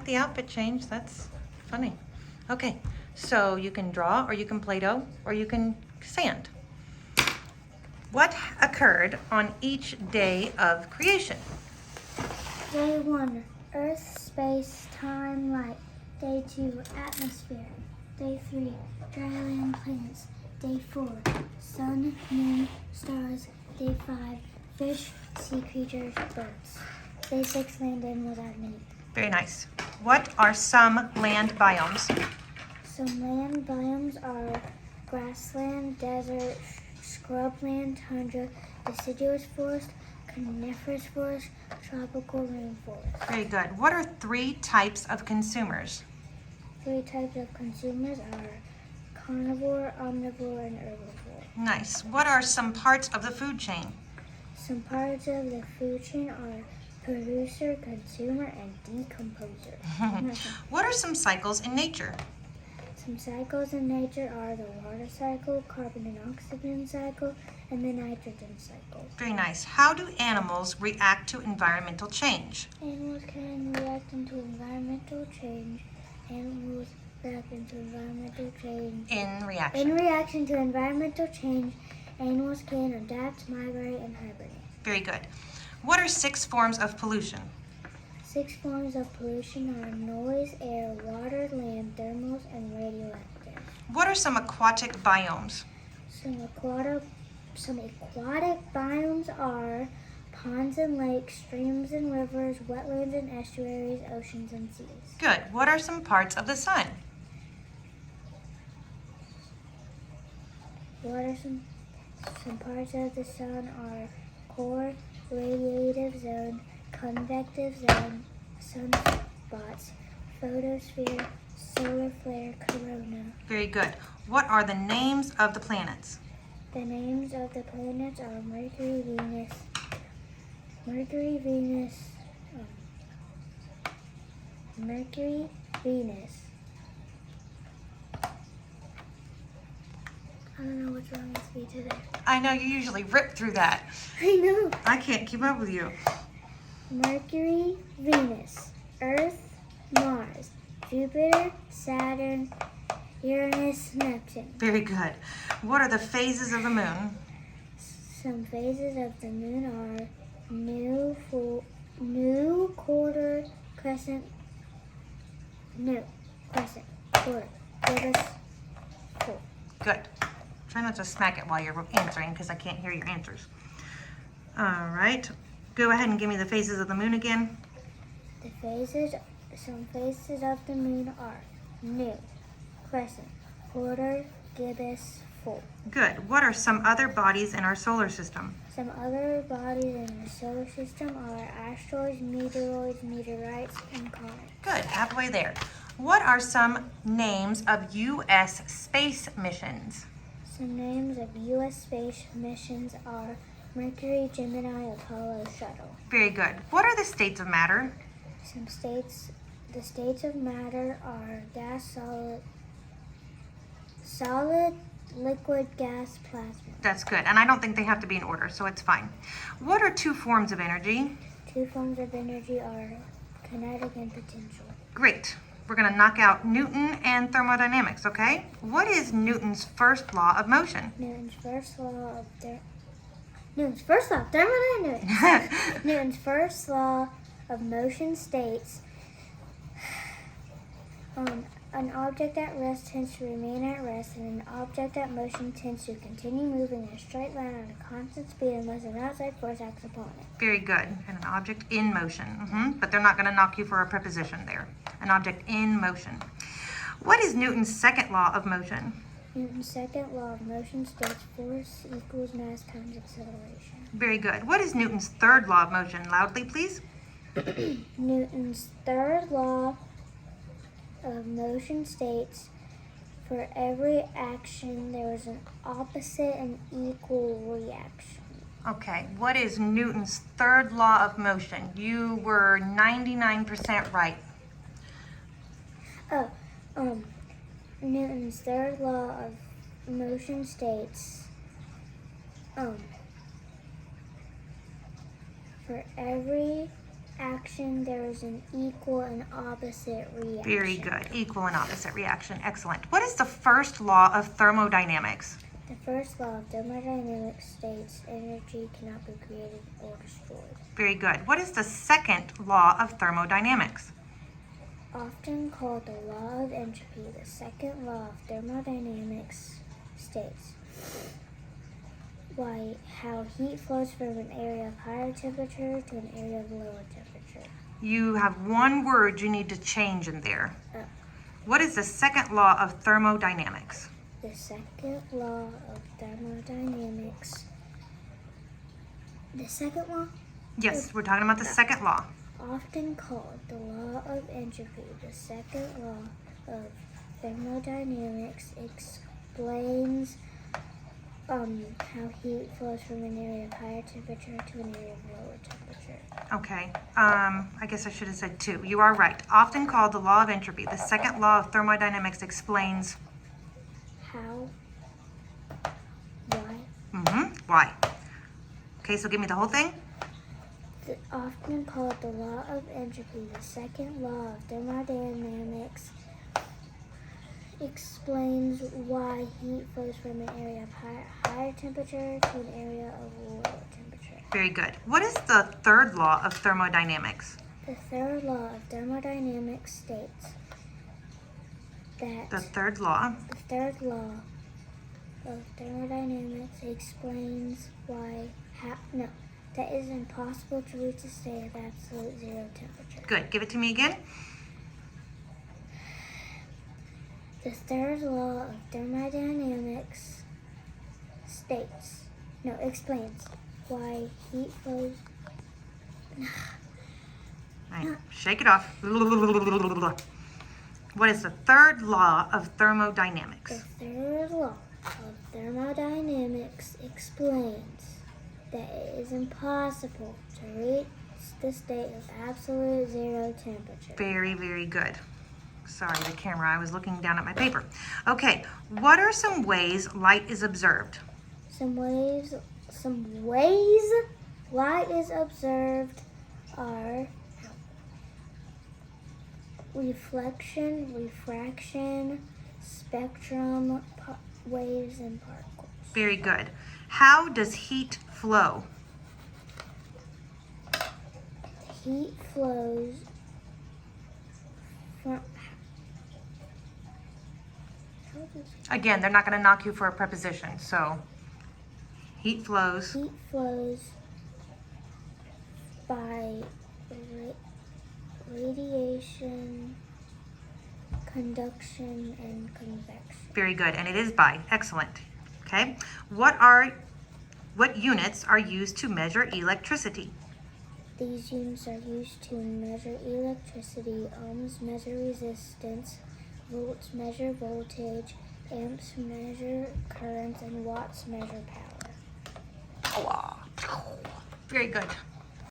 like the outfit change. That's funny. Okay, so you can draw, or you can Play-Doh, or you can sand. What occurred on each day of creation? Day 1, Earth, space, time, light. Day 2, atmosphere. Day 3, dry land, plants. Day 4, sun, moon, stars. Day 5, fish, sea creatures, birds. Day 6, land animals out of many. Very nice. What are some land biomes? Some land biomes are grassland, desert, scrubland, tundra, deciduous forest, coniferous forest, tropical rainforest. Very good. What are 3 types of consumers? 3 types of consumers are carnivore, omnivore, and herbivore. Nice. What are some parts of the food chain? Some parts of the food chain are producer, consumer, and decomposer. What are some cycles in nature? Some cycles in nature are the water cycle, carbon and oxygen cycle, and the nitrogen cycle. Very nice. How do animals react to environmental change? Animals can react into environmental change. Animals react into environmental change. In reaction. In reaction to environmental change, animals can adapt, migrate, and hibernate. Very good. What are 6 forms of pollution? 6 forms of pollution are noise, air, water, land, thermals, and radioactive. What are some aquatic biomes? Some aquatic biomes are ponds and lakes, streams and rivers, wetlands and estuaries, oceans and seas. Good. What are some parts of the sun? What are some parts of the sun are core, radiative zone, convective zone, sunspots, photosphere, solar flare, corona. Very good. What are the names of the planets? The names of the planets are Mercury, Venus, I don't know what's wrong with me today. I know you usually rip through that. I know. I can't keep up with you. Mercury, Venus, Earth, Mars, Jupiter, Saturn, Uranus, Neptune. Very good. What are the phases of the moon? Some phases of the moon are new, quarter, crescent, quarter, gibbous, full. Good. Try not to smack it while you're answering because I can't hear your answers. All right. Go ahead and give me the phases of the moon again. Some phases of the moon are new, crescent, quarter, gibbous, full. Good. What are some other bodies in our solar system? Some other bodies in the solar system are asteroids, meteoroids, meteorites, and comets. Good. Halfway there. What are some names of U.S. space missions? Some names of U.S. space missions are Mercury, Gemini, Apollo, Shuttle. Very good. What are the states of matter? The states of matter are gas, solid, liquid, gas, plasma. That's good. And I don't think they have to be in order, so it's fine. What are 2 forms of energy? 2 forms of energy are kinetic and potential. Great. We're going to knock out Newton and thermodynamics, okay? What is Newton's first law of motion? Newton's first law of thermodynamics. Newton's first law of motion states an object at rest tends to remain at rest, and an object at motion tends to continue moving in a straight line at a constant speed unless an outside force acts upon it. Very good. And an object in motion. But they're not going to knock you for a preposition there. An object in motion. What is Newton's second law of motion? Newton's second law of motion states force equals mass times acceleration. Very good. What is Newton's third law of motion? Loudly, please. Newton's third law of motion states for every action there is an opposite and equal reaction. Okay, what is Newton's third law of motion? You were 99% right. Newton's third law of motion states for every action, there is an equal and opposite reaction. Very good. Equal and opposite reaction. Excellent. What is the first law of thermodynamics? The first law of thermodynamics states energy cannot be created or destroyed. Very good. What is the second law of thermodynamics? Often called the law of entropy, the second law of thermodynamics states how heat flows from an area of higher temperature to an area of lower temperature. You have one word you need to change in there. Oh. What is the second law of thermodynamics? The second law of thermodynamics. The second law? Yes, we're talking about the second law. Often called the law of entropy, the second law of thermodynamics explains how heat flows from an area of higher temperature to an area of lower temperature. Okay, I guess I should have said two. You are right. Often called the law of entropy, the second law of thermodynamics explains How? Why? Why? Okay, so give me the whole thing. Often called the law of entropy, the second law of thermodynamics explains why heat flows from an area of higher temperature to an area of lower temperature. Very good. What is the third law of thermodynamics? The third law of thermodynamics states that The third law. the third law of thermodynamics explains that it is impossible to reach a state of absolute zero temperature. Good. Give it to me again. The third law of thermodynamics explains why heat flows. All right, shake it off. What is the third law of thermodynamics? The third law of thermodynamics explains that it is impossible to reach the state of absolute zero temperature. Very, very good. Sorry, the camera. I was looking down at my paper. Okay, what are some ways light is observed? Some ways light is observed are reflection, refraction, spectrum, waves, and particles. Very good. How does heat flow? Heat flows from. Again, they're not going to knock you for a preposition, so heat flows. Heat flows by radiation, conduction, and convection. Very good, and it is by. Excellent. Okay, what units are used to measure electricity? These units are used to measure electricity. Ohms measure resistance, volts measure voltage, amps measure currents, and watts measure power. Very good.